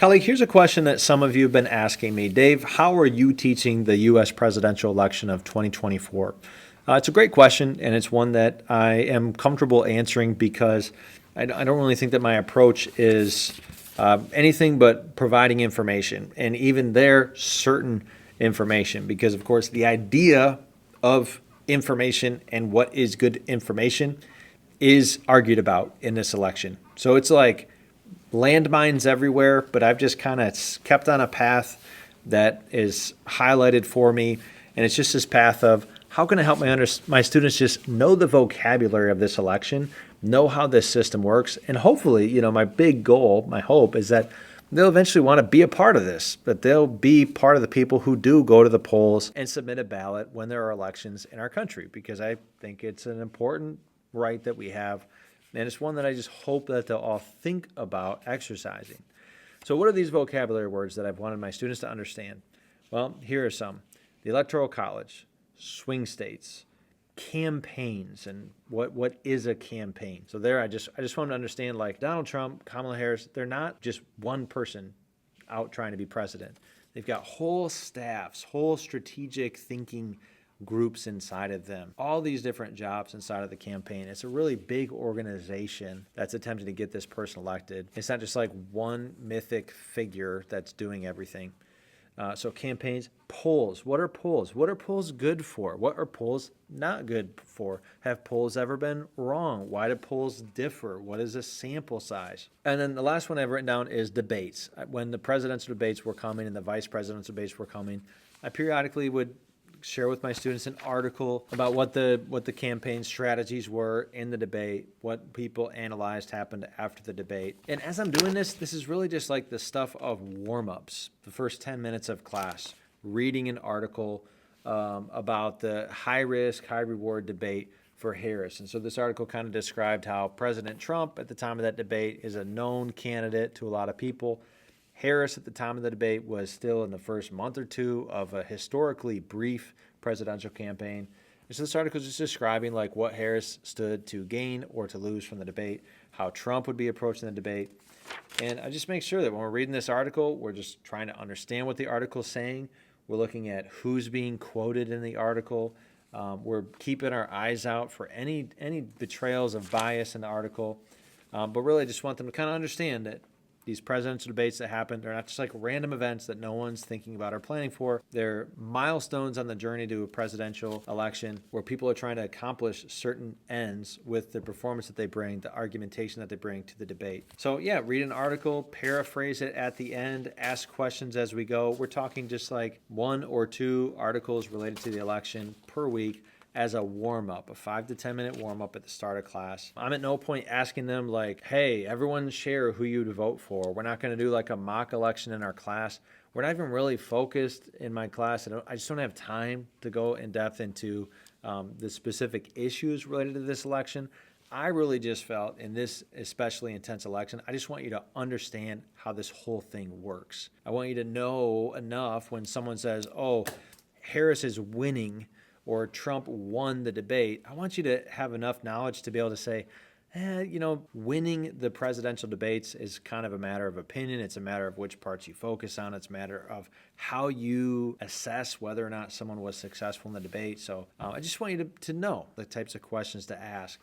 Colleague, here's a question that some of you have been asking me. Dave, how are you teaching the U.S. presidential election of 2024? It's a great question, and it's one that I am comfortable answering because I don't really think that my approach is anything but providing information, and even there, certain information, because, of course, the idea of information and what is good information is argued about in this election. So it's like landmines everywhere, but I've just kind of kept on a path that is highlighted for me. And it's just this path of how can I help my students just know the vocabulary of this election, know how this system works. And hopefully, my big goal, my hope is that they'll eventually want to be a part of this, that they'll be part of the people who do go to the polls and submit a ballot when there are elections in our country, because I think it's an important right that we have. And it's one that I just hope that they'll all think about exercising. So what are these vocabulary words that I've wanted my students to understand? Well, here are some. The Electoral College, swing states, campaigns, and what is a campaign. So there I just want them to understand, like Donald Trump, Kamala Harris, they're not just one person out trying to be president. They've got whole staffs, whole strategic thinking groups inside of them, all these different jobs inside of the campaign. It's a really big organization that's attempting to get this person elected. It's not just like one mythic figure that's doing everything. So campaigns, polls. What are polls? What are polls good for? What are polls not good for? Have polls ever been wrong? Why do polls differ? What is a sample size? And then the last one I've written down is debates. When the presidential debates were coming and the vice presidential debates were coming, I periodically would share with my students an article about what the campaign strategies were in the debate, what people analyzed happened after the debate. And as I'm doing this is really just like the stuff of warm-ups, the first 10 minutes of class, reading an article about the high-risk, high-reward debate for Harris. And so this article kind of described how President Trump at the time of that debate is a known candidate to a lot of people. Harris at the time of the debate was still in the first month or two of a historically brief presidential campaign. And so this article is just describing like what Harris stood to gain or to lose from the debate, how Trump would be approaching the debate. And I just make sure that when we're reading this article, we're just trying to understand what the article is saying. We're looking at who's being quoted in the article. We're keeping our eyes out for any betrayals of bias in the article. But really, I just want them to kind of understand that these presidential debates that happen, they're not just like random events that no one's thinking about or planning for. They're milestones on the journey to a presidential election where people are trying to accomplish certain ends with the performance that they bring, the argumentation that they bring to the debate. So yeah, read an article, paraphrase it at the end, ask questions as we go. We're talking just like 1 or 2 articles related to the election per week as a warm-up, a 5 to 10 minute warm-up at the start of class. I'm at no point asking them like, hey, everyone share who you'd vote for. We're not going to do like a mock election in our class. We're not even really focused in my class. I just don't have time to go in depth into the specific issues related to this election. I really just felt in this especially intense election, I just want you to understand how this whole thing works. I want you to know enough when someone says, oh, Harris is winning or Trump won the debate. I want you to have enough knowledge to be able to say, winning the presidential debates is kind of a matter of opinion. It's a matter of which parts you focus on. It's a matter of how you assess whether or not someone was successful in the debate. So I just want you to know the types of questions to ask,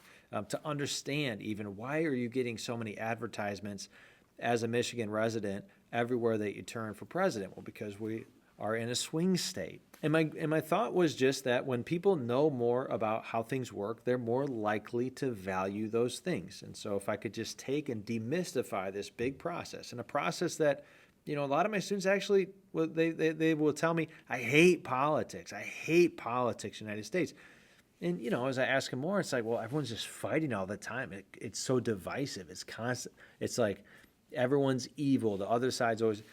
to understand even why are you getting so many advertisements as a Michigan resident everywhere that you turn for president? Well, because we are in a swing state. And my thought was just that when people know more about how things work, they're more likely to value those things. And so if I could just take and demystify this big process, and a process that, a lot of my students actually, they will tell me, I hate politics. I hate politics in the United States. And, as I ask them more, it's like, well, everyone's just fighting all the time. It's so divisive. It's constant. It's like everyone's evil. The other side's always...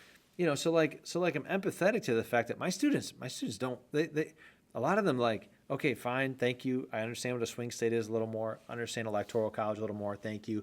so like I'm empathetic to the fact that my students don't, a lot of them like, okay, fine, thank you. I understand what a swing state is a little more, understand electoral college a little more, thank you.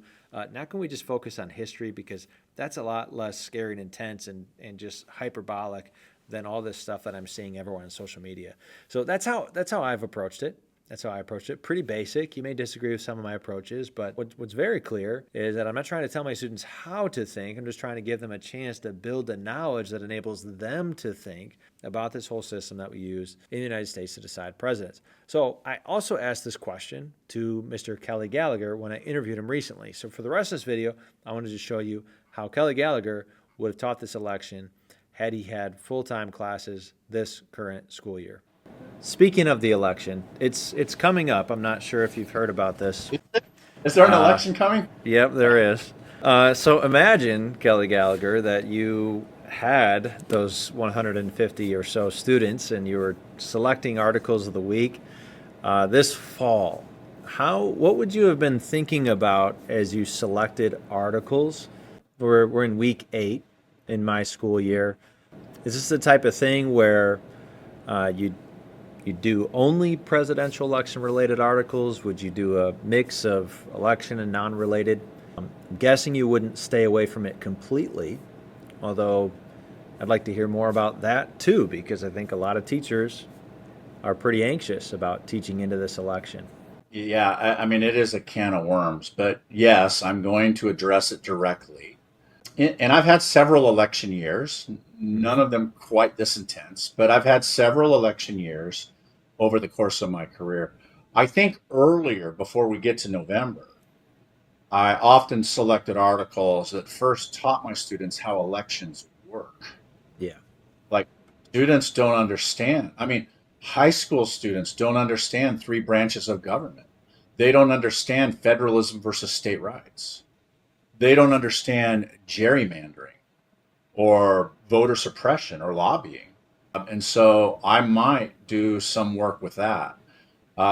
Now can we just focus on history, because that's a lot less scary and intense and just hyperbolic than all this stuff that I'm seeing everywhere on social media. So that's how I've approached it. That's how I approached it. Pretty basic. You may disagree with some of my approaches, but what's very clear is that I'm not trying to tell my students how to think. I'm just trying to give them a chance to build the knowledge that enables them to think about this whole system that we use in the United States to decide presidents. So I also asked this question to Mr. Kelly Gallagher when I interviewed him recently. So for the rest of this video, I wanted to show you how Kelly Gallagher would have taught this election had he had full-time classes this current school year. Speaking of the election, it's coming up. I'm not sure if you've heard about this. Is there an election coming? Yep, there is. So imagine, Kelly Gallagher, that you had those 150 or so students and you were selecting articles of the week this fall. What would you have been thinking about as you selected articles? We're in week 8 in my school year. Is this the type of thing where you do only presidential election related articles? Would you do a mix of election and non-related? I'm guessing you wouldn't stay away from it completely, although I'd like to hear more about that too, because I think a lot of teachers are pretty anxious about teaching into this election. Yeah, I mean, it is a can of worms, but yes, I'm going to address it directly. And I've had several election years, Mm-hmm. none of them quite this intense, but I've had several election years over the course of my career. I think earlier, before we get to November, I often selected articles that first taught my students how elections work. Yeah. Like, students don't understand. I mean, high school students don't understand three branches of government. They don't understand federalism versus state rights. They don't understand gerrymandering or voter suppression or lobbying. And so I might do some work with that.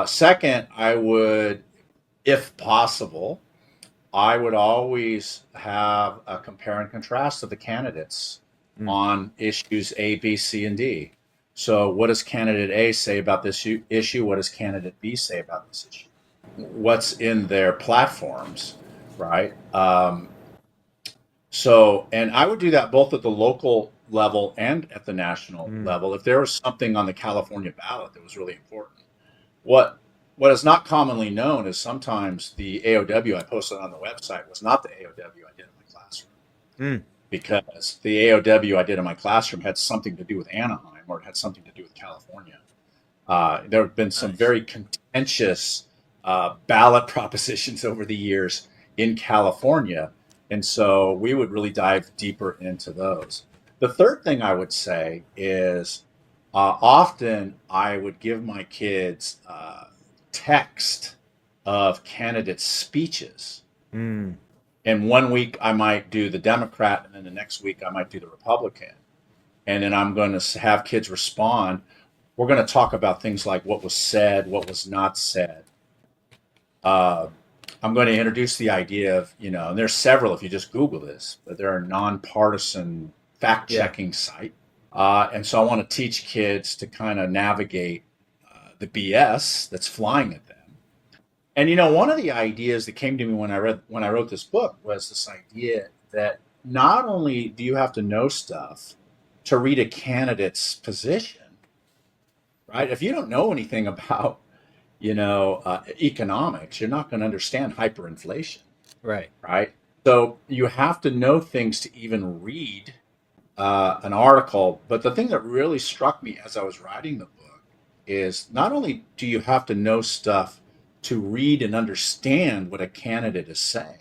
Second, I would, if possible, I would always have a compare and contrast of the candidates Mm. on issues A, B, C, and D. So, what does candidate A say about this issue? What does candidate B say about this issue? What's in their platforms, right? And I would do that both at the local level and at the national Mm. level. If there was something on the California ballot that was really important, what what is not commonly known is sometimes the AOW I posted on the website was not the AOW I did in my classroom, Mm. because the AOW I did in my classroom had something to do with Anaheim, or it had something to do with California. There have been some Nice. very contentious ballot propositions over the years in California. And so we would really dive deeper into those. The third thing I would say is often I would give my kids text of candidates' speeches. Mm. And one week I might do the Democrat, and then the next week I might do the Republican. And then I'm going to have kids respond. We're going to talk about things like what was said, what was not said. Uh, I'm going to introduce the idea of, and there's several if you just Google this, but there are nonpartisan fact Yeah. checking sites. And so I want to teach kids to kind of navigate the BS that's flying at them. And one of the ideas that came to me when I wrote this book was this idea that not only do you have to know stuff to read a candidate's position, right? If you don't know anything about economics, you're not going to understand hyperinflation, Right. right? So you have to know things to even read an article. But the thing that really struck me as I was writing the book is not only do you have to know stuff to read and understand what a candidate is saying,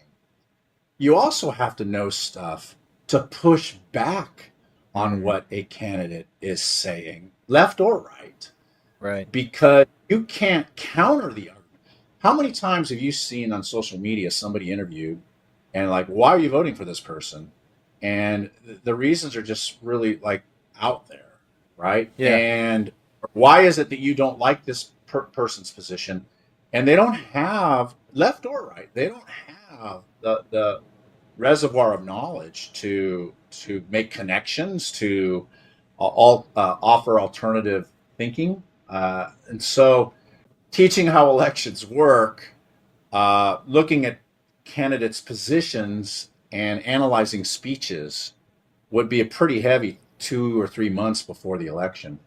you also have to know stuff to push back on Mm. what a candidate is saying, left or right, Right. because you can't counter the argument. How many times have you seen on social media somebody interviewed and like, why are you voting for this person? And the reasons are just really like out there, right? Yeah. And why is it that you don't like this person's position? And they don't have, left or right, they don't have the reservoir of knowledge to make connections, to offer alternative thinking. And so teaching how elections work, looking at candidates' positions and analyzing speeches would be a pretty heavy 2 or 3 months before the election.